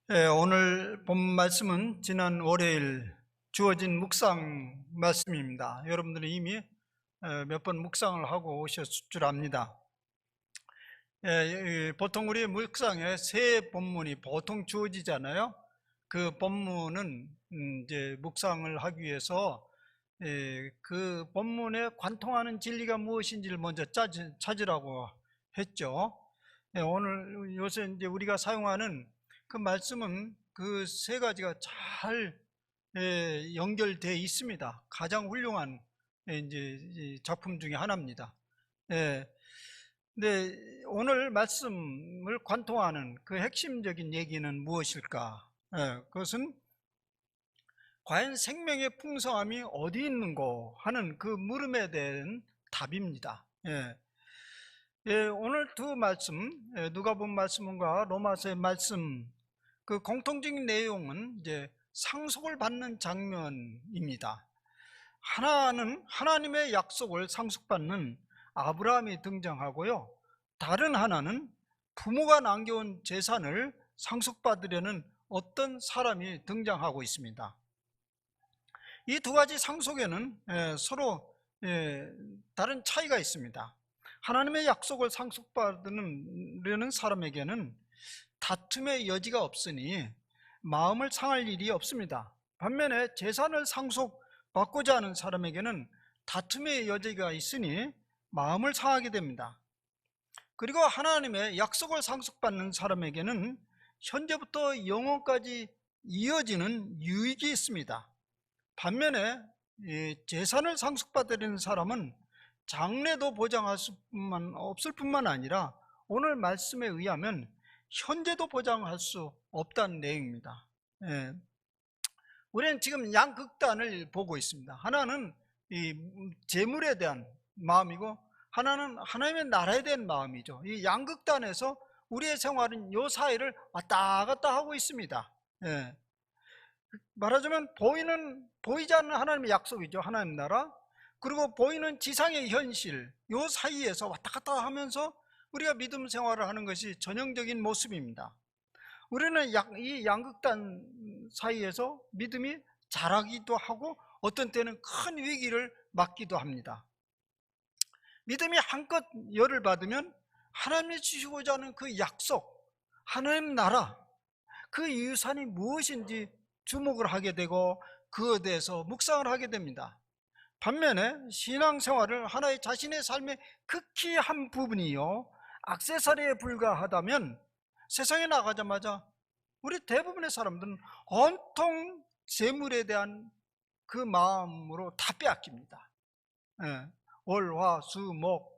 오늘 본 말씀은 지난 월요일 주어진 묵상 말씀입니다. 여러분들은 이미 몇 번 묵상을 하고 오셨을 줄 압니다. 보통 우리 묵상에 세 본문이 보통 주어지잖아요. 그 본문은 이제 묵상을 하기 위해서 그 본문에 관통하는 진리가 무엇인지를 먼저 찾으라고 했죠. 오늘 요새 이제 우리가 사용하는 그 말씀은 그 세 가지가 잘 연결되어 있습니다. 가장 훌륭한 이제 이 작품 중에 하나입니다. 근데 오늘 말씀을 관통하는 그 핵심적인 얘기는 무엇일까? 그것은 과연 생명의 풍성함이 어디 있는고 하는 그 물음에 대한 답입니다. 오늘 두 말씀, 누가복음 말씀과 로마서의 말씀, 그 공통적인 내용은 이제 상속을 받는 장면입니다. 하나는 하나님의 약속을 상속받는 아브라함이 등장하고요. 다른 하나는 부모가 남겨온 재산을 상속받으려는 어떤 사람이 등장하고 있습니다. 이 두 가지 상속에는 서로 다른 차이가 있습니다. 하나님의 약속을 상속받으려는 사람에게는 다툼의 여지가 없으니 마음을 상할 일이 없습니다. 반면에 재산을 상속받고자 하는 사람에게는 다툼의 여지가 있으니 마음을 상하게 됩니다. 그리고 하나님의 약속을 상속받는 사람에게는 현재부터 영원까지 이어지는 유익이 있습니다. 반면에 재산을 상속받으려는 사람은 장래도 보장할 수만 없을 뿐만 아니라 오늘 말씀에 의하면 현재도 보장할 수 없다는 내용입니다. 우리는 지금 양극단을 보고 있습니다. 하나는 이 재물에 대한 마음이고 하나는 하나님의 나라에 대한 마음이죠. 이 양극단에서 우리의 생활은 이 사이를 왔다 갔다 하고 있습니다. 말하자면 보이지 않는 하나님의 약속이죠. 하나님 나라. 그리고 보이는 지상의 현실, 이 사이에서 왔다 갔다 하면서 우리가 믿음 생활을 하는 것이 전형적인 모습입니다. 우리는 이 양극단 사이에서 믿음이 자라기도 하고 어떤 때는 큰 위기를 맞기도 합니다. 믿음이 한껏 열을 받으면 하나님이 주시고자 하는 그 약속, 하나님 나라, 그 유산이 무엇인지 주목을 하게 되고 그에 대해서 묵상을 하게 됩니다. 반면에 신앙생활을 하나의 자신의 삶의 극히 한 부분이요 액세서리에 불과하다면 세상에 나가자마자 우리 대부분의 사람들은 온통 재물에 대한 그 마음으로 다 빼앗깁니다. 월, 화, 수, 목,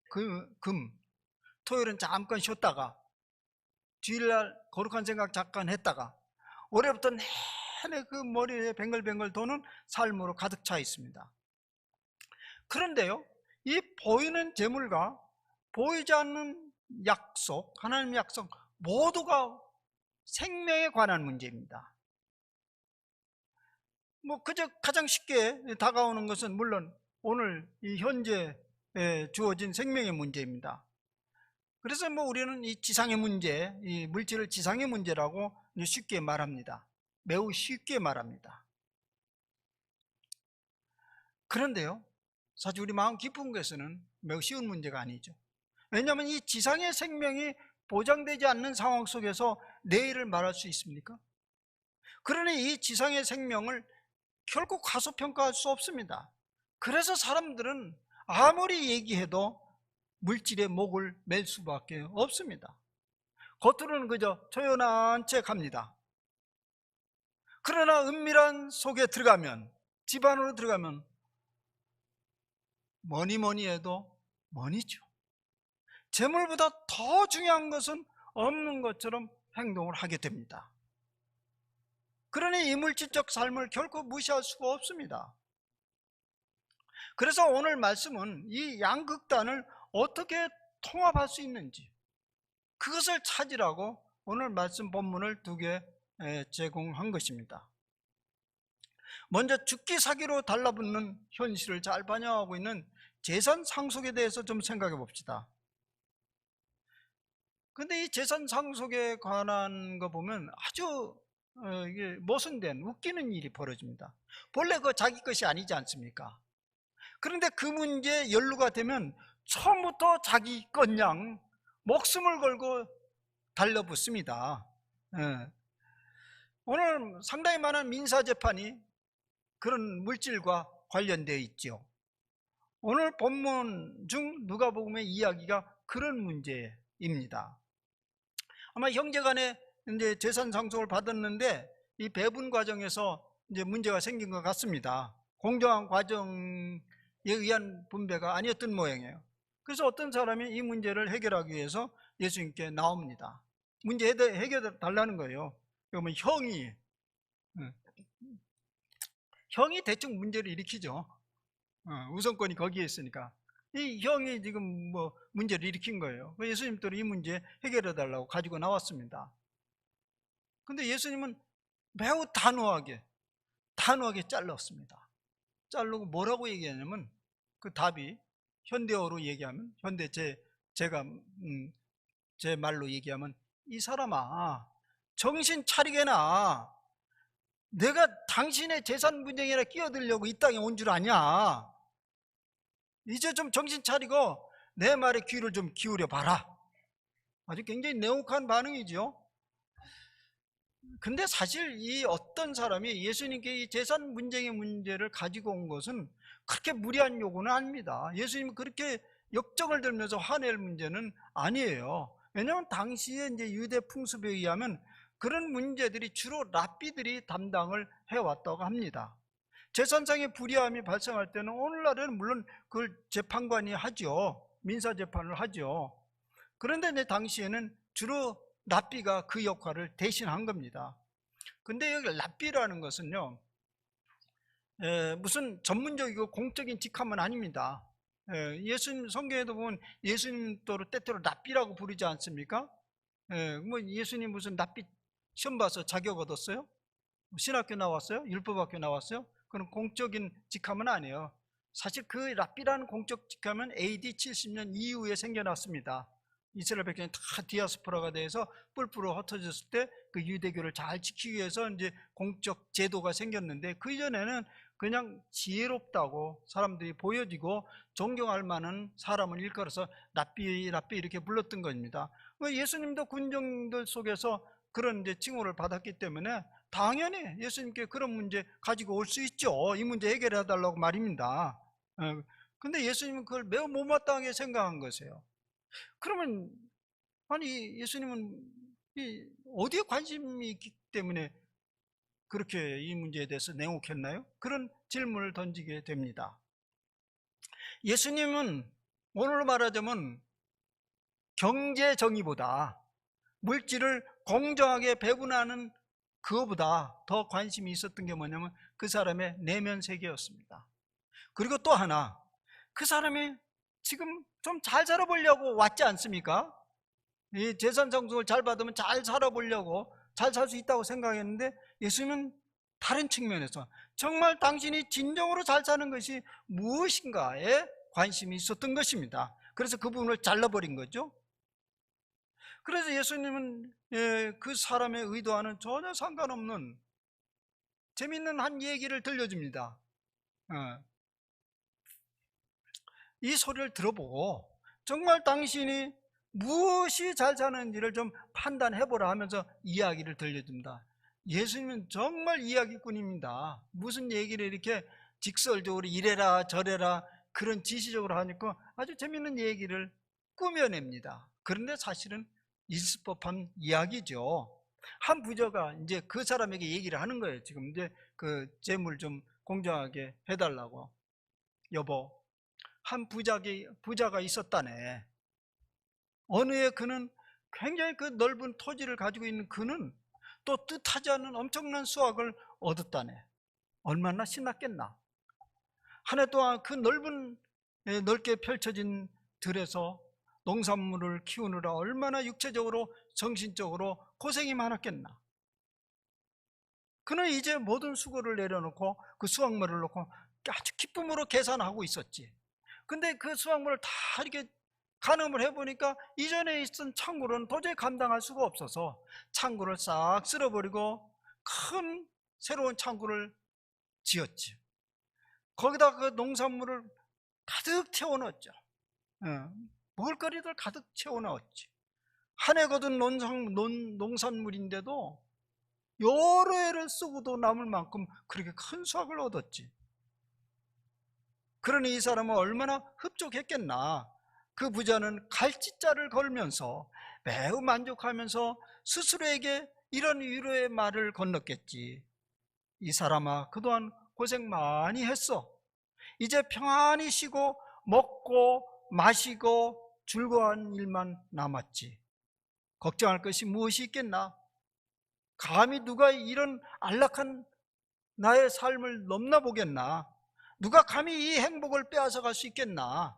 금, 토요일은 잠깐 쉬었다가 주일날 거룩한 생각 잠깐 했다가 올해부터 내내 그 머리에 뱅글뱅글 도는 삶으로 가득 차 있습니다. 그런데요, 이 보이는 재물과 보이지 않는 약속, 하나님의 약속 모두가 생명에 관한 문제입니다. 그저 가장 쉽게 다가오는 것은 물론 오늘 이 현재 주어진 생명의 문제입니다. 그래서 우리는 이 지상의 문제, 이 물질을 지상의 문제라고 쉽게 말합니다. 매우 쉽게 말합니다. 그런데요, 사실 우리 마음 깊은 곳에서는 매우 쉬운 문제가 아니죠. 왜냐하면 이 지상의 생명이 보장되지 않는 상황 속에서 내일을 말할 수 있습니까? 그러니 이 지상의 생명을 결코 과소평가할 수 없습니다. 그래서 사람들은 아무리 얘기해도 물질의 목을 맬 수밖에 없습니다. 겉으로는 그저 조연한 척 합니다. 그러나 은밀한 속에 들어가면, 집 안으로 들어가면 뭐니 해도 뭐니죠. 재물보다 더 중요한 것은 없는 것처럼 행동을 하게 됩니다. 그러니 이 물질적 삶을 결코 무시할 수가 없습니다. 그래서 오늘 말씀은 이 양극단을 어떻게 통합할 수 있는지 그것을 찾으라고 오늘 말씀 본문을 두 개 제공한 것입니다. 먼저 죽기 사기로 달라붙는 현실을 잘 반영하고 있는 재산 상속에 대해서 좀 생각해 봅시다. 근데 이 재산 상속에 관한 거 보면 아주 이게 모순된 웃기는 일이 벌어집니다. 본래 그 자기 것이 아니지 않습니까? 그런데 그 문제에 연루가 되면 처음부터 자기 것양 목숨을 걸고 달라붙습니다. 예. 오늘 상당히 많은 민사재판이 그런 물질과 관련되어 있죠. 오늘 본문 중 누가복음의 이야기가 그런 문제입니다. 아마 형제간에 이제 재산 상속을 받았는데 이 배분 과정에서 이제 문제가 생긴 것 같습니다. 공정한 과정에 의한 분배가 아니었던 모양이에요. 그래서 어떤 사람이 이 문제를 해결하기 위해서 예수님께 나옵니다. 문제 해결해 달라는 거예요. 그러면 형이 대충 문제를 일으키죠. 우선권이 거기에 있으니까. 이 형이 지금 뭐 문제를 일으킨 거예요. 예수님 또 이 문제 해결해 달라고 가지고 나왔습니다. 근데 예수님은 매우 단호하게 잘랐습니다. 자르고 뭐라고 얘기하냐면 그 답이 현대어로 얘기하면 제 말로 얘기하면 이 사람아 정신 차리게나 내가 당신의 재산 분쟁이나 끼어들려고 이 땅에 온 줄 아냐? 이제 좀 정신 차리고 내 말에 귀를 좀 기울여 봐라. 아주 굉장히 냉혹한 반응이죠. 근데 사실 이 어떤 사람이 예수님께 이 재산 분쟁의 문제를 가지고 온 것은 그렇게 무리한 요구는 아닙니다. 예수님은 그렇게 역정을 들면서 화낼 문제는 아니에요. 왜냐하면 당시에 이제 유대 풍습에 의하면 그런 문제들이 주로 랍비들이 담당을 해왔다고 합니다. 재산상의 불이함이 발생할 때는 오늘날에는 물론 그걸 재판관이 하죠. 민사재판을 하죠. 그런데 이제 당시에는 주로 랍비가 그 역할을 대신한 겁니다. 근데 여기 랍비라는 것은요, 무슨 전문적이고 공적인 직함은 아닙니다. 예수님 성경에도 보면 예수님 때때로 랍비라고 부르지 않습니까? 뭐 예수님 무슨 랍비 시험 봐서 자격 얻었어요? 신학교 나왔어요? 율법학교 나왔어요? 그런 공적인 직함은 아니에요. 사실 그 랍비라는 공적 직함은 AD 70년 이후에 생겨났습니다. 이스라엘 백성이 다 디아스포라가 돼서 뿔뿔이 흩어졌을 때 그 유대교를 잘 지키기 위해서 이제 공적 제도가 생겼는데 그 이전에는 그냥 지혜롭다고 사람들이 보여지고 존경할 만한 사람을 일컬어서 랍비 이렇게 불렀던 겁니다. 예수님도 군정들 속에서 그런 이제 칭호를 받았기 때문에 당연히 예수님께 그런 문제 가지고 올 수 있죠. 이 문제 해결해 달라고 말입니다. 근데 예수님은 그걸 매우 못마땅하게 생각한 것이에요. 그러면 아니 예수님은 어디에 관심이 있기 때문에 그렇게 이 문제에 대해서 냉혹했나요? 그런 질문을 던지게 됩니다. 예수님은 오늘로 말하자면 경제 정의보다 물질을 공정하게 배분하는 그거보다 더 관심이 있었던 게 뭐냐면 그 사람의 내면 세계였습니다. 그리고 또 하나, 그 사람이 지금 좀 잘 살아보려고 왔지 않습니까? 이 재산 상속을 잘 받으면 잘 살아보려고 잘 살 수 있다고 생각했는데 예수님은 다른 측면에서 정말 당신이 진정으로 잘 사는 것이 무엇인가에 관심이 있었던 것입니다. 그래서 그 부분을 잘라버린 거죠. 그래서 예수님은 그 사람의 의도와는 전혀 상관없는 재밌는 한 얘기를 들려줍니다. 이 소리를 들어보고 정말 당신이 무엇이 잘 사는지를 좀 판단해보라 하면서 이야기를 들려줍니다. 예수님은 정말 이야기꾼입니다. 무슨 얘기를 이렇게 직설적으로 이래라 저래라 그런 지시적으로 하니까 아주 재밌는 얘기를 꾸며냅니다. 그런데 사실은 있을 법한 이야기죠. 한 부자가 이제 그 사람에게 얘기를 하는 거예요. 지금 이제 그 재물 좀 공정하게 해달라고. 여보, 한 부자가 있었다네. 어느 해 그는 굉장히 그 넓은 토지를 가지고 있는 그는 또 뜻하지 않은 엄청난 수확을 얻었다네. 얼마나 신났겠나. 한 해 동안 그 넓게 펼쳐진 들에서 농산물을 키우느라 얼마나 육체적으로 정신적으로 고생이 많았겠나. 그는 이제 모든 수고를 내려놓고 그 수확물을 놓고 아주 기쁨으로 계산하고 있었지. 근데 그 수확물을 다 이렇게 간음을 해보니까 이전에 있던 창고는 도저히 감당할 수가 없어서 창고를 싹 쓸어버리고 큰 새로운 창고를 지었지. 거기다 그 농산물을 가득 채워 넣었죠. 먹을거리들 가득 채워 넣었지. 한 해 거둔 농산물인데도 여러 해를 쓰고도 남을 만큼 그렇게 큰 수확을 얻었지. 그러니 이 사람은 얼마나 흡족했겠나. 그 부자는 갈짓자를 걸면서 매우 만족하면서 스스로에게 이런 위로의 말을 건넜겠지. 이 사람아, 그동안 고생 많이 했어. 이제 평안히 쉬고 먹고 마시고 즐거운 일만 남았지. 걱정할 것이 무엇이 있겠나? 감히 누가 이런 안락한 나의 삶을 넘나 보겠나? 누가 감히 이 행복을 빼앗아 갈 수 있겠나?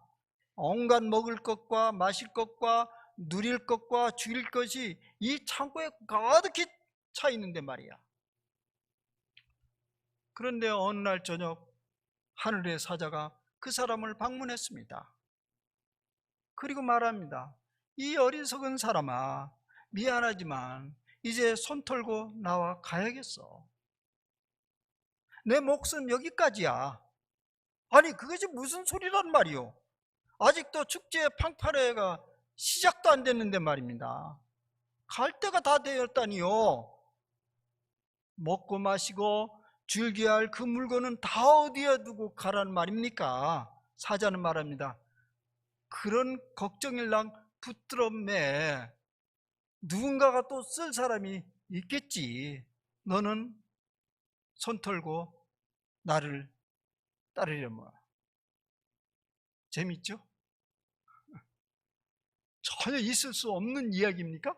온갖 먹을 것과 마실 것과 누릴 것과 죽일 것이 이 창고에 가득히 차 있는데 말이야. 그런데 어느 날 저녁 하늘의 사자가 그 사람을 방문했습니다. 그리고 말합니다. 이 어리석은 사람아, 미안하지만 이제 손 털고 나와 가야겠어. 내 몫은 여기까지야. 아니, 그것이 무슨 소리란 말이오? 아직도 축제의 팡파레가 시작도 안 됐는데 말입니다. 갈 때가 다 되었다니요. 먹고 마시고 즐겨야 할 그 물건은 다 어디에 두고 가란 말입니까? 사자는 말합니다. 그런 걱정일랑 붙들었매. 누군가가 또 쓸 사람이 있겠지. 너는 손 털고 나를 따르려면. 재밌죠? 전혀 있을 수 없는 이야기입니까?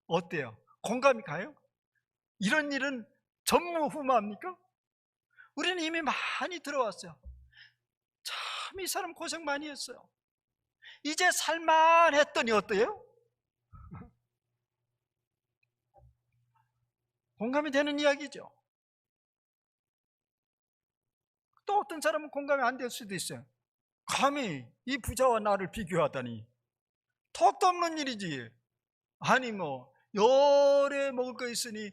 어때요? 공감이 가요? 이런 일은 전무후무합니까? 우리는 이미 많이 들어왔어요. 참 이 사람 고생 많이 했어요. 이제 살만했더니 어때요? 공감이 되는 이야기죠. 또 어떤 사람은 공감이 안 될 수도 있어요. 감히 이 부자와 나를 비교하다니 턱도 없는 일이지. 아니 뭐 열에 먹을 거 있으니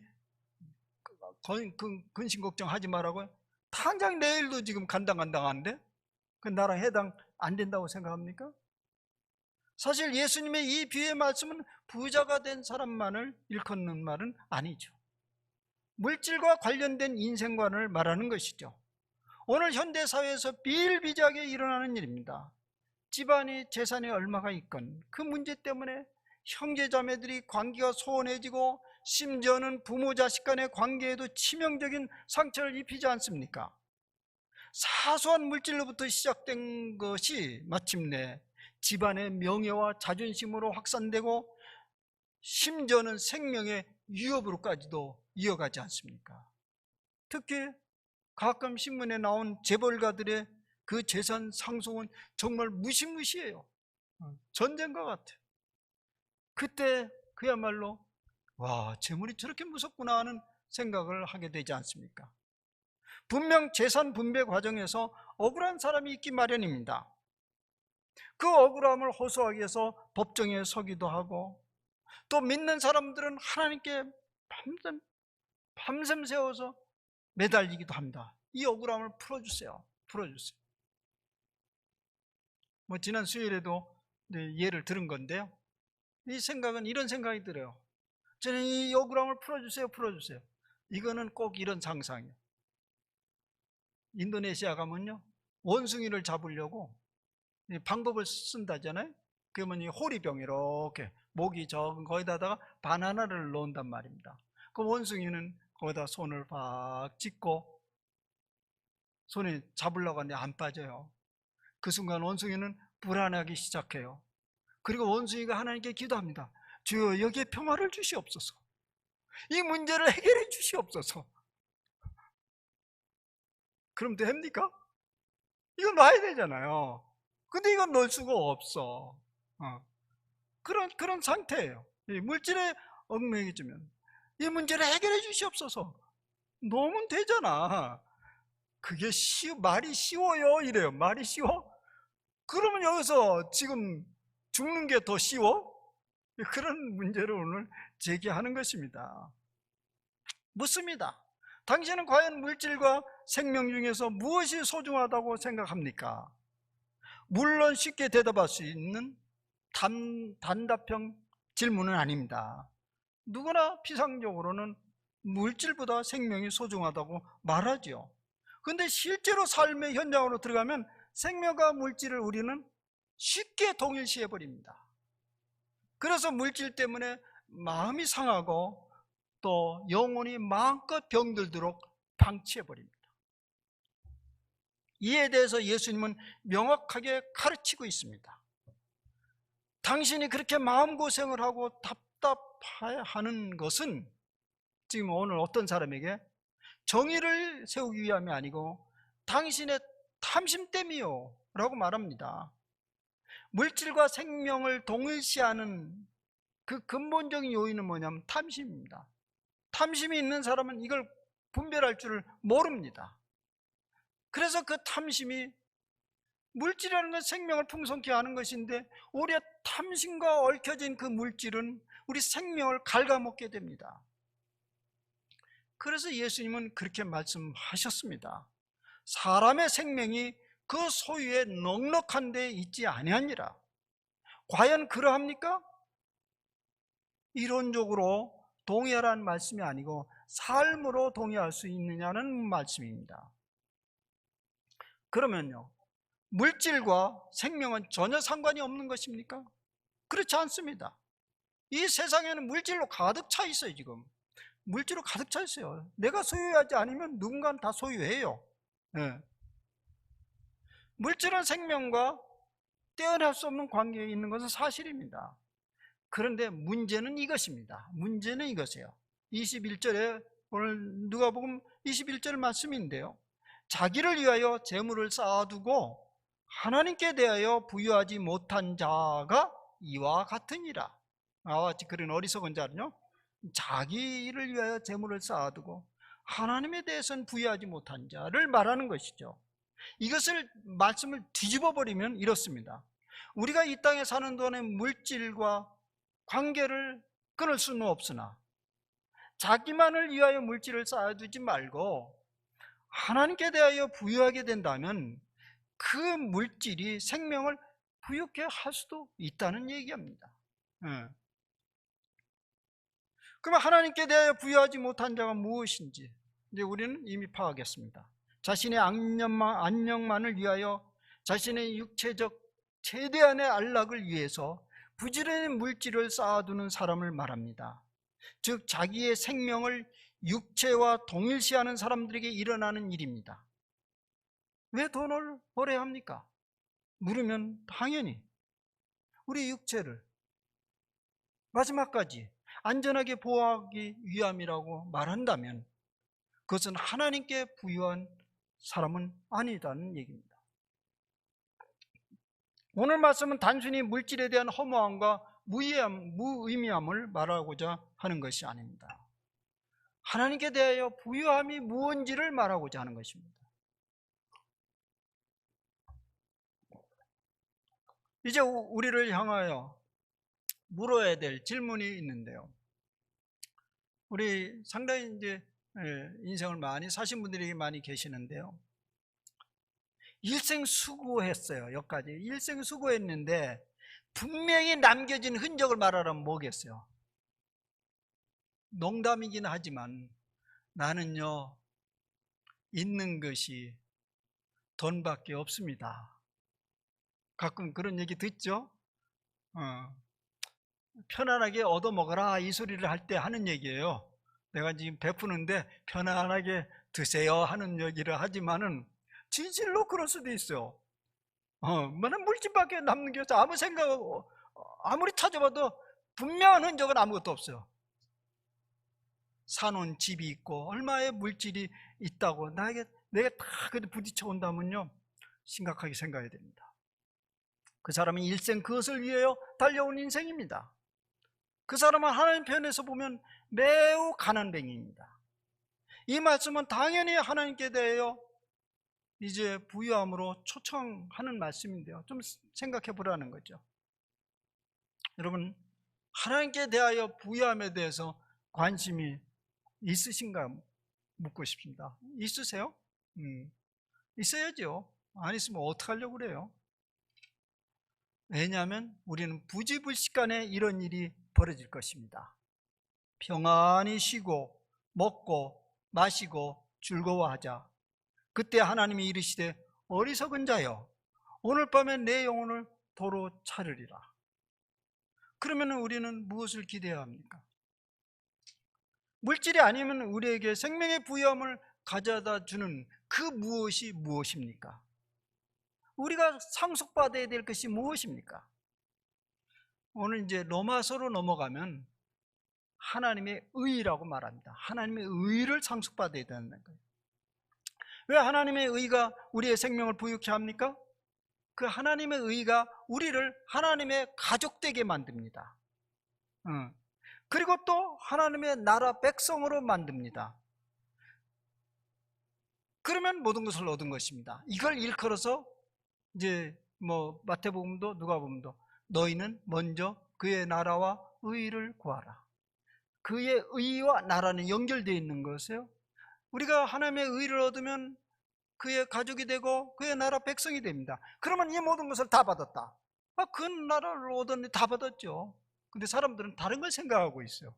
근심 걱정하지 말라고요? 당장 내일도 지금 간당간당한데 그 나랑 해당 안 된다고 생각합니까? 사실 예수님의 이 비유의 말씀은 부자가 된 사람만을 일컫는 말은 아니죠. 물질과 관련된 인생관을 말하는 것이죠. 오늘 현대사회에서 비일비재하게 일어나는 일입니다. 집안이 재산이 얼마가 있건 그 문제 때문에 형제자매들이 관계가 소원해지고 심지어는 부모 자식 간의 관계에도 치명적인 상처를 입히지 않습니까? 사소한 물질로부터 시작된 것이 마침내 집안의 명예와 자존심으로 확산되고 심지어는 생명의 위협으로까지도 이어가지 않습니까? 특히 가끔 신문에 나온 재벌가들의 그 재산 상속은 정말 무시무시해요. 전쟁과 같아요. 그때 그야말로 와, 재물이 저렇게 무섭구나 하는 생각을 하게 되지 않습니까? 분명 재산 분배 과정에서 억울한 사람이 있기 마련입니다. 그 억울함을 호소하기 위해서 법정에 서기도 하고 또 믿는 사람들은 하나님께 밤샘 세워서 매달리기도 합니다. 이 억울함을 풀어주세요. 풀어주세요. 뭐 지난 수요일에도 예를 들은 건데요. 이 생각은 이런 생각이 들어요. 저는 이 억울함을 풀어주세요. 풀어주세요. 이거는 꼭 이런 상상이에요. 인도네시아 가면요, 원숭이를 잡으려고 방법을 쓴다잖아요. 그러면 이 호리병 이렇게 목이 적은 거기다가 바나나를 넣는단 말입니다. 그 원숭이는 거기다 손을 팍 짚고 손에 잡으려고 하는데 안 빠져요. 그 순간 원숭이는 불안하기 시작해요. 그리고 원숭이가 하나님께 기도합니다. 주여, 여기에 평화를 주시옵소서. 이 문제를 해결해 주시옵소서. 그럼 됩니까? 이건 놔야 되잖아요. 근데 이건 넣을 수가 없어. 그런 상태예요. 물질에 얽매이지면 이 문제를 해결해 주시옵소서. 놓으면 되잖아. 그게 말이 쉬워요? 이래요. 말이 쉬워? 그러면 여기서 지금 죽는 게 더 쉬워? 그런 문제를 오늘 제기하는 것입니다. 묻습니다. 당신은 과연 물질과 생명 중에서 무엇이 소중하다고 생각합니까? 물론 쉽게 대답할 수 있는 단답형 질문은 아닙니다. 누구나 피상적으로는 물질보다 생명이 소중하다고 말하죠. 그런데 실제로 삶의 현장으로 들어가면 생명과 물질을 우리는 쉽게 동일시해 버립니다. 그래서 물질 때문에 마음이 상하고 또 영혼이 마음껏 병들도록 방치해 버립니다. 이에 대해서 예수님은 명확하게 가르치고 있습니다. 당신이 그렇게 마음고생을 하고 답답해하는 것은 지금 오늘 어떤 사람에게 정의를 세우기 위함이 아니고 당신의 탐심 때문이요 라고 말합니다. 물질과 생명을 동일시하는 그 근본적인 요인은 뭐냐면 탐심입니다. 탐심이 있는 사람은 이걸 분별할 줄을 모릅니다. 그래서 그 탐심이, 물질이라는 건 생명을 풍성케 하는 것인데 우리의 탐심과 얽혀진 그 물질은 우리 생명을 갉아먹게 됩니다. 그래서 예수님은 그렇게 말씀하셨습니다. 사람의 생명이 그 소유에 넉넉한 데 있지 아니하니라. 과연 그러합니까? 이론적으로 동의하라는 말씀이 아니고 삶으로 동의할 수 있느냐는 말씀입니다. 그러면요, 물질과 생명은 전혀 상관이 없는 것입니까? 그렇지 않습니다. 이 세상에는 물질로 가득 차 있어요. 지금 물질로 가득 차 있어요. 내가 소유하지 않으면 누군가는 다 소유해요. 네. 물질은 생명과 떼어낼 수 없는 관계에 있는 것은 사실입니다. 그런데 문제는 이것입니다. 문제는 이것이에요. 21절에 오늘 누가복음 21절 말씀인데요, 자기를 위하여 재물을 쌓아두고 하나님께 대하여 부유하지 못한 자가 이와 같으니라. 아와 같이 그런 어리석은 자는요, 자기를 위하여 재물을 쌓아두고 하나님에 대해서는 부유하지 못한 자를 말하는 것이죠. 이것을 말씀을 뒤집어 버리면 이렇습니다. 우리가 이 땅에 사는 동안에 물질과 관계를 끊을 수는 없으나 자기만을 위하여 물질을 쌓아두지 말고 하나님께 대하여 부유하게 된다면 그 물질이 생명을 부유케 할 수도 있다는 얘기입니다. 그럼 하나님께 대하여 부유하지 못한 자가 무엇인지 이제 우리는 이미 파악했습니다. 자신의 안녕만을 위하여 자신의 육체적 최대한의 안락을 위해서 부지런히 물질을 쌓아두는 사람을 말합니다. 즉 자기의 생명을 육체와 동일시하는 사람들에게 일어나는 일입니다. 왜 돈을 벌어야 합니까? 물으면 당연히 우리 육체를 마지막까지 안전하게 보호하기 위함이라고 말한다면 그것은 하나님께 부유한 사람은 아니다는 얘기입니다. 오늘 말씀은 단순히 물질에 대한 허무함과 무의미함을 말하고자 하는 것이 아닙니다. 하나님께 대하여 부유함이 무엇인지를 말하고자 하는 것입니다. 이제 우리를 향하여 물어야 될 질문이 있는데요, 우리 상당히 이제 인생을 많이 사신 분들이 많이 계시는데요, 일생 수고했어요. 여기까지 일생 수고했는데 분명히 남겨진 흔적을 말하라면 뭐겠어요? 농담이긴 하지만 나는요 있는 것이 돈밖에 없습니다. 가끔 그런 얘기 듣죠? 편안하게 얻어먹어라 이 소리를 할 때 하는 얘기예요. 내가 지금 베푸는데 편안하게 드세요 하는 얘기를 하지만은 진실로 그럴 수도 있어요. 뭐는 물질밖에 남는 게 없어. 아무 생각, 아무리 찾아봐도 분명한 흔적은 아무것도 없어요. 사놓은 집이 있고 얼마의 물질이 있다고 내가 다 부딪혀 온다면요 심각하게 생각해야 됩니다. 그 사람은 일생 그것을 위하여 달려온 인생입니다. 그 사람은 하나님 편에서 보면 매우 가난뱅이입니다. 이 말씀은 당연히 하나님께 대하여 이제 부유함으로 초청하는 말씀인데요, 좀 생각해 보라는 거죠. 여러분, 하나님께 대하여 부유함에 대해서 관심이 있으신가 묻고 싶습니다. 있으세요? 있어야죠. 안 있으면 어떡하려고 그래요? 왜냐하면 우리는 부지불식간에 이런 일이 벌어질 것입니다. 평안히 쉬고 먹고 마시고 즐거워하자. 그때 하나님이 이르시되 어리석은 자여, 오늘 밤에 내 영혼을 도로 차르리라. 그러면 우리는 무엇을 기대해야 합니까? 물질이 아니면 우리에게 생명의 부유함을 가져다 주는 그 무엇이 무엇입니까? 우리가 상속받아야 될 것이 무엇입니까? 오늘 이제 로마서로 넘어가면 하나님의 의라고 말합니다. 하나님의 의를 상속받아야 되는 거예요. 왜 하나님의 의가 우리의 생명을 부유케 합니까? 그 하나님의 의가 우리를 하나님의 가족 되게 만듭니다. 그리고 또 하나님의 나라 백성으로 만듭니다. 그러면 모든 것을 얻은 것입니다. 이걸 일컬어서 이제 마태복음도 누가복음도 너희는 먼저 그의 나라와 의를 구하라. 그의 의와 나라는 연결되어 있는 것이에요. 우리가 하나님의 의를 얻으면 그의 가족이 되고 그의 나라 백성이 됩니다. 그러면 이 모든 것을 다 받았다. 그 나라를 얻었는데 다 받았죠. 근데 사람들은 다른 걸 생각하고 있어요.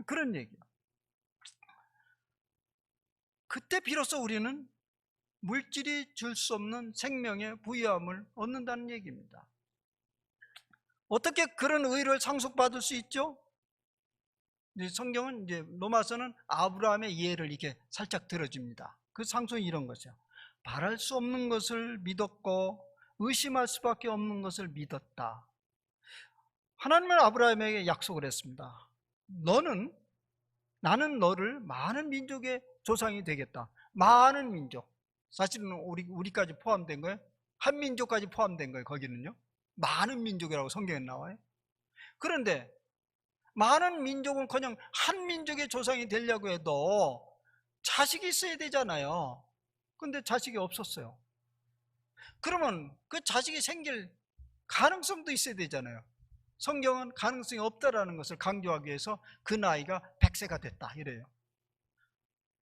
그런 얘기예요. 그때 비로소 우리는 물질이 줄 수 없는 생명의 부유함을 얻는다는 얘기입니다. 어떻게 그런 의를 상속받을 수 있죠? 성경은 이제 로마서는 아브라함의 예를 이렇게 살짝 들어줍니다. 그 상속이 이런 거죠. 바랄 수 없는 것을 믿었고 의심할 수밖에 없는 것을 믿었다. 하나님은 아브라함에게 약속을 했습니다. 나는 너를 많은 민족의 조상이 되겠다. 많은 민족. 사실은 우리까지 포함된 거예요. 한 민족까지 포함된 거예요. 거기는요. 많은 민족이라고 성경에 나와요. 그런데 많은 민족은커녕 한 민족의 조상이 되려고 해도 자식이 있어야 되잖아요. 근데 자식이 없었어요. 그러면 그 자식이 생길 가능성도 있어야 되잖아요. 성경은 가능성이 없다라는 것을 강조하기 위해서 그 나이가 100세가 됐다 이래요.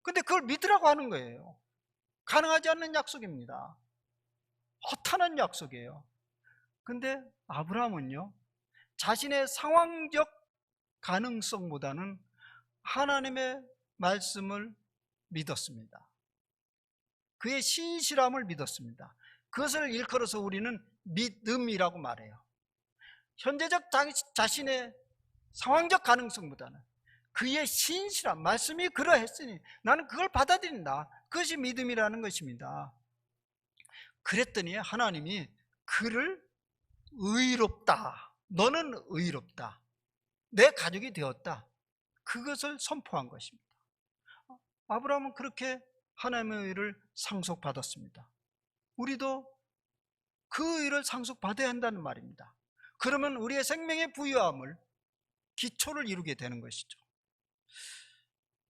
근데 그걸 믿으라고 하는 거예요. 가능하지 않는 약속입니다. 허탄한 약속이에요. 근데 아브라함은요, 자신의 상황적 가능성보다는 하나님의 말씀을 믿었습니다. 그의 신실함을 믿었습니다. 그것을 일컬어서 우리는 믿음이라고 말해요. 현재적 자신의 상황적 가능성보다는 그의 신실함, 말씀이 그러했으니 나는 그걸 받아들인다. 그것이 믿음이라는 것입니다. 그랬더니 하나님이 그를 의롭다, 너는 의롭다, 내 가족이 되었다, 그것을 선포한 것입니다. 아브라함은 그렇게 하나님의 의를 상속받았습니다. 우리도 그 의를 상속받아야 한다는 말입니다. 그러면 우리의 생명의 부유함을, 기초를 이루게 되는 것이죠.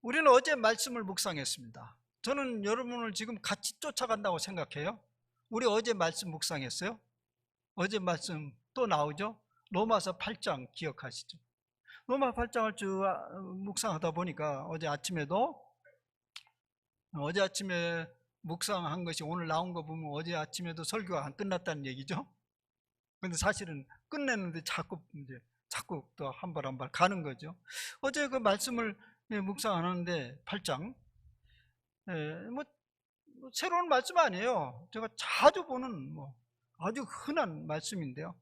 우리는 어제 말씀을 묵상했습니다. 저는 여러분을 지금 같이 쫓아간다고 생각해요. 우리 어제 말씀 묵상했어요? 어제 말씀 또 나오죠? 로마서 8장 기억하시죠? 로마 8장을 쭉 묵상하다 보니까 어제 아침에 묵상한 것이 오늘 나온 거 보면 어제 아침에도 설교가 안 끝났다는 얘기죠. 근데 사실은 끝냈는데 자꾸 또 한 발 한 발 가는 거죠. 어제 그 말씀을 묵상하는데 8장 새로운 말씀 아니에요. 제가 자주 보는 아주 흔한 말씀인데요.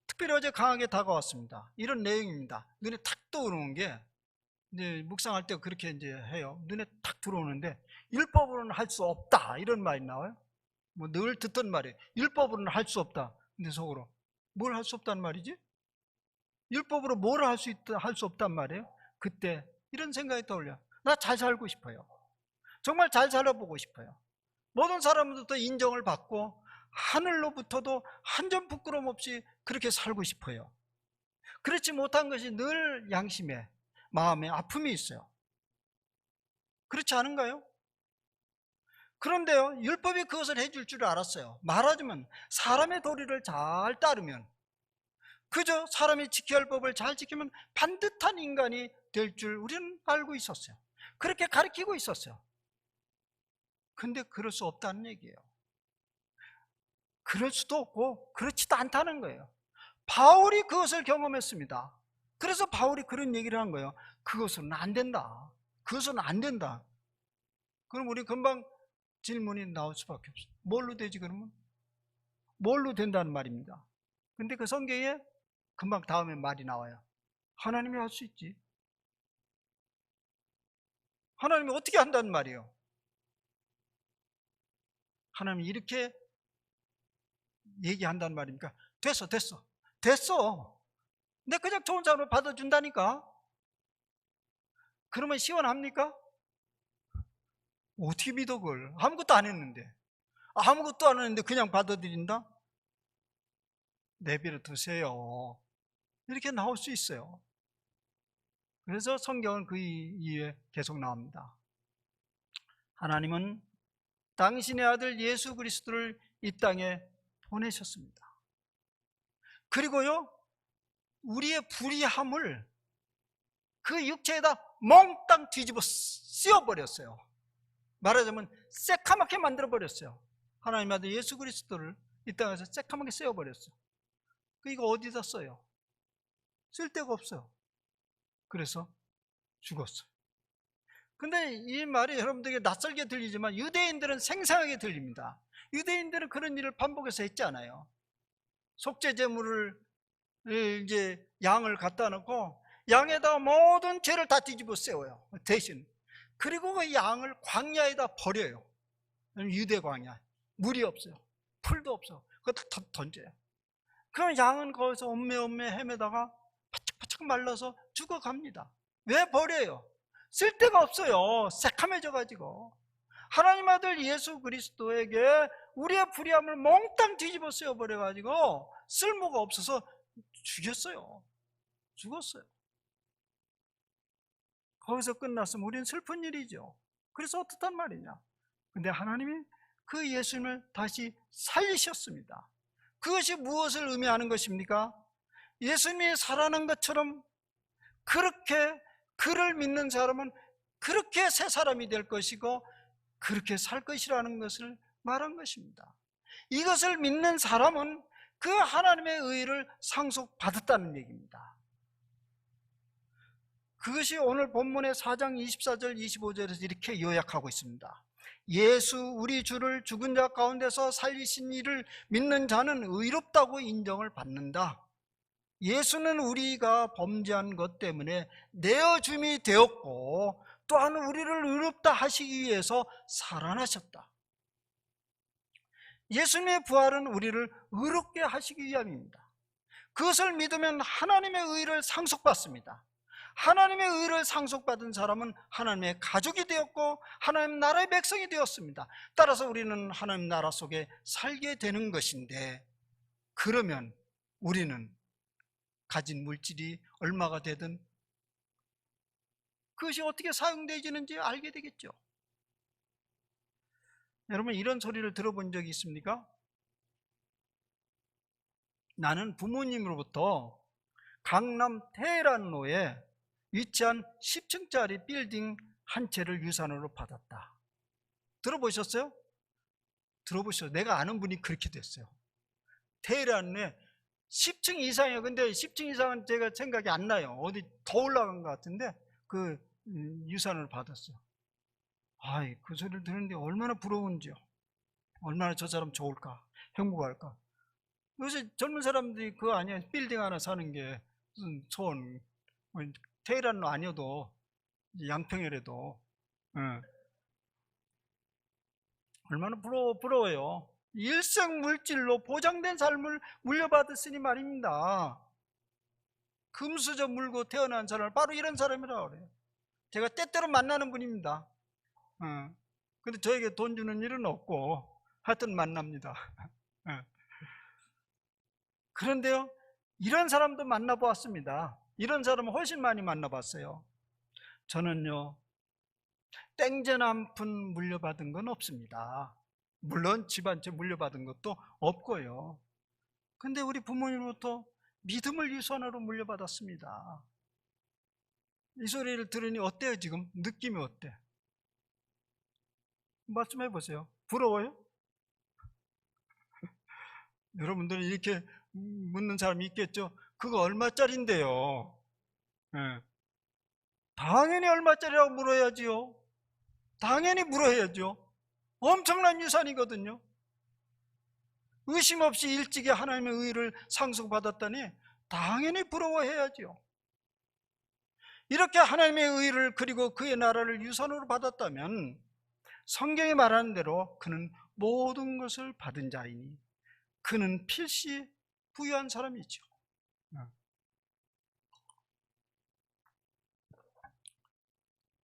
특별히 어제 강하게 다가왔습니다. 이런 내용입니다. 눈에 탁 떠오르는 게, 이제 묵상할 때 그렇게 이제 해요. 눈에 탁 들어오는데 율법으로는 할 수 없다 이런 말이 나와요. 늘 듣던 말이에요. 율법으로는 할 수 없다. 근데 속으로 뭘 할 수 없단 말이지? 율법으로 뭘 할 수 없단 말이에요. 그때 이런 생각이 떠올려. 나 잘 살고 싶어요. 정말 잘 살아보고 싶어요. 모든 사람들부터 인정을 받고 하늘로부터도 한 점 부끄럼 없이 그렇게 살고 싶어요. 그렇지 못한 것이 늘 양심에, 마음에 아픔이 있어요. 그렇지 않은가요? 그런데요, 율법이 그것을 해줄 줄 알았어요. 말하자면 사람의 도리를 잘 따르면 그저 사람이 지켜야 할 법을 잘 지키면 반듯한 인간이 될 줄 우리는 알고 있었어요. 그렇게 가르치고 있었어요. 근데 그럴 수 없다는 얘기예요. 그럴 수도 없고 그렇지도 않다는 거예요. 바울이 그것을 경험했습니다. 그래서 바울이 그런 얘기를 한 거예요. 그것은 안 된다. 그것은 안 된다. 그럼 우리 금방 질문이 나올 수밖에 없어요. 뭘로 되지 그러면? 뭘로 된다는 말입니다. 근데 그 성경에 금방 다음에 말이 나와요. 하나님이 할 수 있지. 하나님이 어떻게 한다는 말이에요. 하나님이 이렇게 얘기한다는 말입니까? 됐어. 내 그냥 좋은 사람을 받아준다니까. 그러면 시원합니까? 어떻게 믿어 그걸? 아무것도 안 했는데. 아무것도 안 했는데 그냥 받아들인다? 내버려 두세요. 이렇게 나올 수 있어요. 그래서 성경은 그 이유에 계속 나옵니다. 하나님은 당신의 아들 예수 그리스도를 이 땅에 보내셨습니다. 그리고요, 우리의 불의함을 그 육체에다 몽땅 뒤집어 씌워버렸어요. 말하자면 새카맣게 만들어버렸어요. 하나님의 아들 예수 그리스도를 이 땅에서 새카맣게 씌워버렸어요. 이거 어디다 써요? 쓸 데가 없어요. 그래서 죽었어요. 근데 이 말이 여러분들에게 낯설게 들리지만 유대인들은 생생하게 들립니다. 유대인들은 그런 일을 반복해서 했지 않아요. 속죄 제물을 이제 양을 갖다 놓고 양에다 모든 죄를 다 뒤집어 세워요. 대신. 그리고 그 양을 광야에다 버려요. 유대 광야. 물이 없어요. 풀도 없어. 그것도 던져요. 그럼 양은 거기서 엄매엄매 헤매다가 바짝바짝 말라서 죽어갑니다. 왜 버려요? 쓸 데가 없어요. 새카매져가지고. 하나님 아들 예수 그리스도에게 우리의 불의함을 몽땅 뒤집어 쓰여버려가지고 쓸모가 없어서 죽었어요. 거기서 끝났으면 우리는 슬픈 일이죠. 그래서 어떻단 말이냐? 근데 하나님이 그 예수님을 다시 살리셨습니다. 그것이 무엇을 의미하는 것입니까? 예수님이 살아난 것처럼 그렇게 그를 믿는 사람은 그렇게 새 사람이 될 것이고 그렇게 살 것이라는 것을 말한 것입니다. 이것을 믿는 사람은 그 하나님의 의를 상속받았다는 얘기입니다. 그것이 오늘 본문의 4장 24절 25절에서 이렇게 요약하고 있습니다. 예수 우리 주를 죽은 자 가운데서 살리신 이를 믿는 자는 의롭다고 인정을 받는다. 예수는 우리가 범죄한 것 때문에 내어줌이 되었고 또한 우리를 의롭다 하시기 위해서 살아나셨다. 예수님의 부활은 우리를 의롭게 하시기 위함입니다. 그것을 믿으면 하나님의 의를 상속받습니다. 하나님의 의를 상속받은 사람은 하나님의 가족이 되었고 하나님 나라의 백성이 되었습니다. 따라서 우리는 하나님 나라 속에 살게 되는 것인데, 그러면 우리는 가진 물질이 얼마가 되든 그것이 어떻게 사용되지는지 알게 되겠죠. 여러분, 이런 소리를 들어본 적이 있습니까? 나는 부모님으로부터 강남 테헤란로에 위치한 10층짜리 빌딩 한 채를 유산으로 받았다. 들어보셨어요? 들어보셨어요? 내가 아는 분이 그렇게 됐어요. 테헤란에 10층 이상이에요. 근데 10층 이상은 제가 생각이 안 나요. 어디 더 올라간 것 같은데 그 유산을 받았어요. 아이, 그 소리를 들었는데 얼마나 부러운지요. 얼마나 저 사람 좋을까, 행복할까. 요새 젊은 사람들이 그거 아니야. 빌딩 하나 사는 게 무슨 소원. 테헤란로 아니어도 양평이라도 얼마나 부러워요. 일생 물질로 보장된 삶을 물려받았으니 말입니다. 금수저 물고 태어난 사람을 바로 이런 사람이라고 그래요. 제가 때때로 만나는 분입니다. 근데 저에게 돈 주는 일은 없고 하여튼 만납니다. 그런데요, 이런 사람도 만나보았습니다. 이런 사람은 훨씬 많이 만나봤어요. 저는요, 땡전 한 푼 물려받은 건 없습니다. 물론 집 한 채 물려받은 것도 없고요. 근데 우리 부모님으로부터 믿음을 유산으로 물려받았습니다. 이 소리를 들으니 어때요? 지금 느낌이 어때? 말씀해 보세요. 부러워요? 여러분들은 이렇게 묻는 사람이 있겠죠? 그거 얼마짜린데요? 네. 당연히 얼마짜리라고 물어야지요. 당연히 물어야죠. 엄청난 유산이거든요. 의심 없이 일찍이 하나님의 의를 상속받았다니 당연히 부러워해야죠. 이렇게 하나님의 의를 그리고 그의 나라를 유산으로 받았다면 성경이 말하는 대로 그는 모든 것을 받은 자이니 그는 필시 부유한 사람이죠.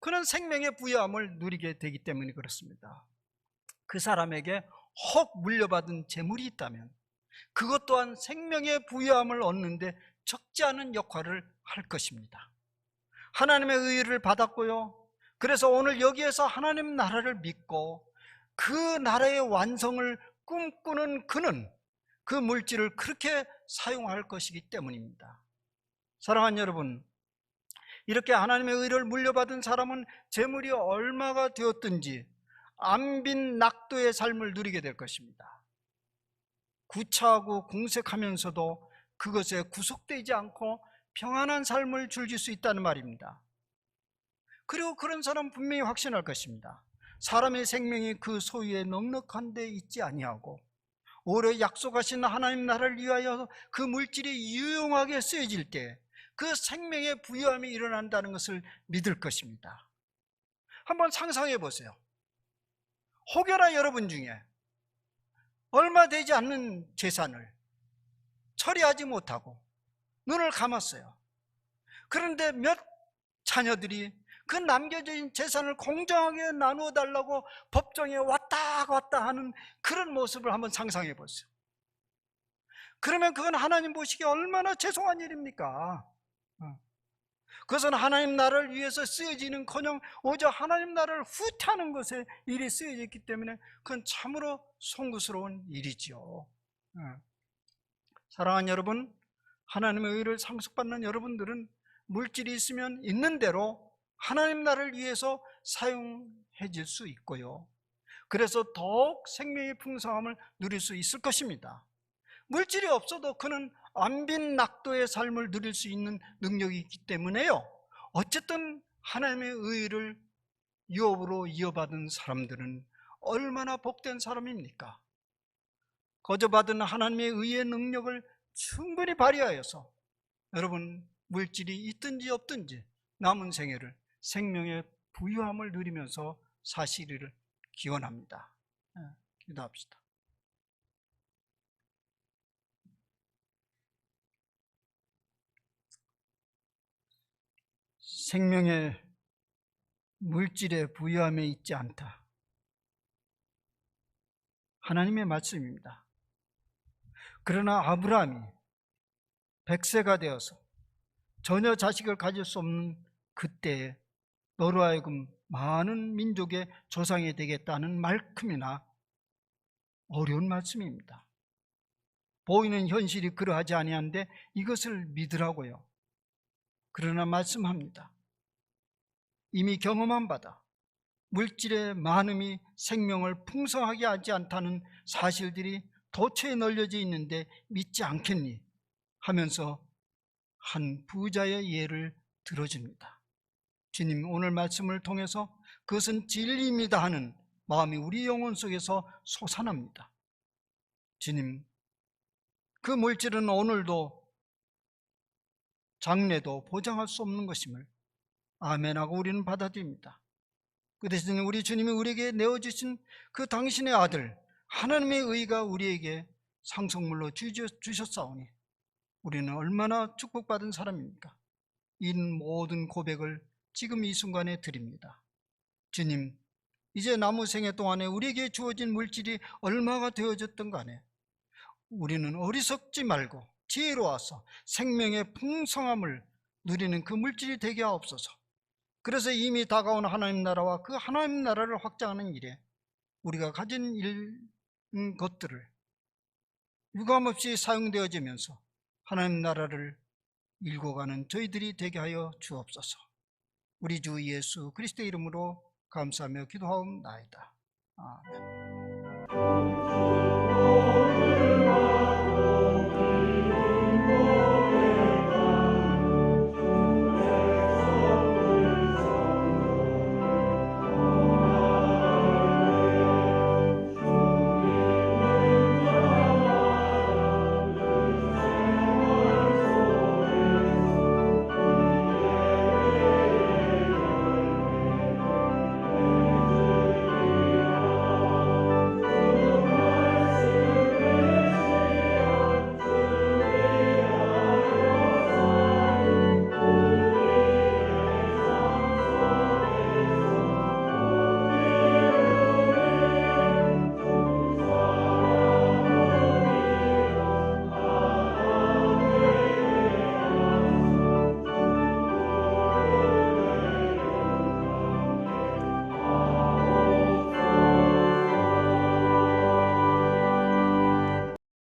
그는 생명의 부유함을 누리게 되기 때문에 그렇습니다. 그 사람에게 혹 물려받은 재물이 있다면 그것 또한 생명의 부유함을 얻는데 적지 않은 역할을 할 것입니다. 하나님의 의를 받았고요. 그래서 오늘 여기에서 하나님 나라를 믿고 그 나라의 완성을 꿈꾸는 그는 그 물질을 그렇게 사용할 것이기 때문입니다. 사랑하는 여러분, 이렇게 하나님의 의를 물려받은 사람은 재물이 얼마가 되었든지 안 빈 낙도의 삶을 누리게 될 것입니다. 구차하고 궁색하면서도 그것에 구속되지 않고 평안한 삶을 즐길 수 있다는 말입니다. 그리고 그런 사람은 분명히 확신할 것입니다. 사람의 생명이 그 소유에 넉넉한 데 있지 아니하고 오히려 약속하신 하나님 나라를 위하여 그 물질이 유용하게 쓰여질 때 그 생명의 부유함이 일어난다는 것을 믿을 것입니다. 한번 상상해 보세요. 혹여나 여러분 중에 얼마 되지 않는 재산을 처리하지 못하고 눈을 감았어요. 그런데 몇 자녀들이 그 남겨져 있는 재산을 공정하게 나누어 달라고 법정에 왔다 갔다 하는 그런 모습을 한번 상상해 보세요. 그러면 그건 하나님 보시기에 얼마나 죄송한 일입니까? 그것은 하나님 나라를 위해서 쓰여지는커녕 오히려 하나님 나라를 후퇴하는 것에 일이 쓰여졌기 때문에 그건 참으로 송구스러운 일이지요. 사랑하는 여러분, 하나님의 의를 상속받는 여러분들은 물질이 있으면 있는 대로 하나님 나라를 위해서 사용해질 수 있고요. 그래서 더욱 생명의 풍성함을 누릴 수 있을 것입니다. 물질이 없어도 그는 안 빈 낙도의 삶을 누릴 수 있는 능력이 있기 때문에요. 어쨌든 하나님의 의를 유업으로 이어받은 사람들은 얼마나 복된 사람입니까? 거저받은 하나님의 의의 능력을 충분히 발휘하여서 여러분 물질이 있든지 없든지 남은 생애를 생명의 부유함을 누리면서 사시리를 기원합니다. 기도합시다. 생명의 물질의 부유함에 있지 않다. 하나님의 말씀입니다. 그러나 아브라함이 100세가 되어서 전혀 자식을 가질 수 없는 그때에 너로 하여금 많은 민족의 조상이 되겠다는 말씀이나 어려운 말씀입니다. 보이는 현실이 그러하지 아니한데 이것을 믿으라고요. 그러나 말씀합니다. 이미 경험한 바다 물질의 많음이 생명을 풍성하게 하지 않다는 사실들이 도처에 널려져 있는데 믿지 않겠니? 하면서 한 부자의 예를 들어줍니다. 주님, 오늘 말씀을 통해서 그것은 진리입니다 하는 마음이 우리 영혼 속에서 솟아납니다. 주님, 그 물질은 오늘도 장래도 보장할 수 없는 것임을 아멘하고 우리는 받아들입니다. 그 대신 우리 주님이 우리에게 내어주신 그 당신의 아들 하나님의 의가 우리에게 상속물로 주셨사오니 우리는 얼마나 축복받은 사람입니까? 이 모든 고백을 지금 이 순간에 드립니다. 주님, 이제 남은 생애 동안에 우리에게 주어진 물질이 얼마가 되어졌든 간에 우리는 어리석지 말고 지혜로워서 생명의 풍성함을 누리는 그 물질이 되게 하옵소서. 그래서 이미 다가온 하나님 나라와 그 하나님 나라를 확장하는 일에 우리가 가진 것들을 유감없이 사용되어지면서 하나님 나라를 일궈가는 저희들이 되게 하여 주옵소서. 우리 주 예수 그리스도의 이름으로 감사하며 기도하옵나이다. 아멘.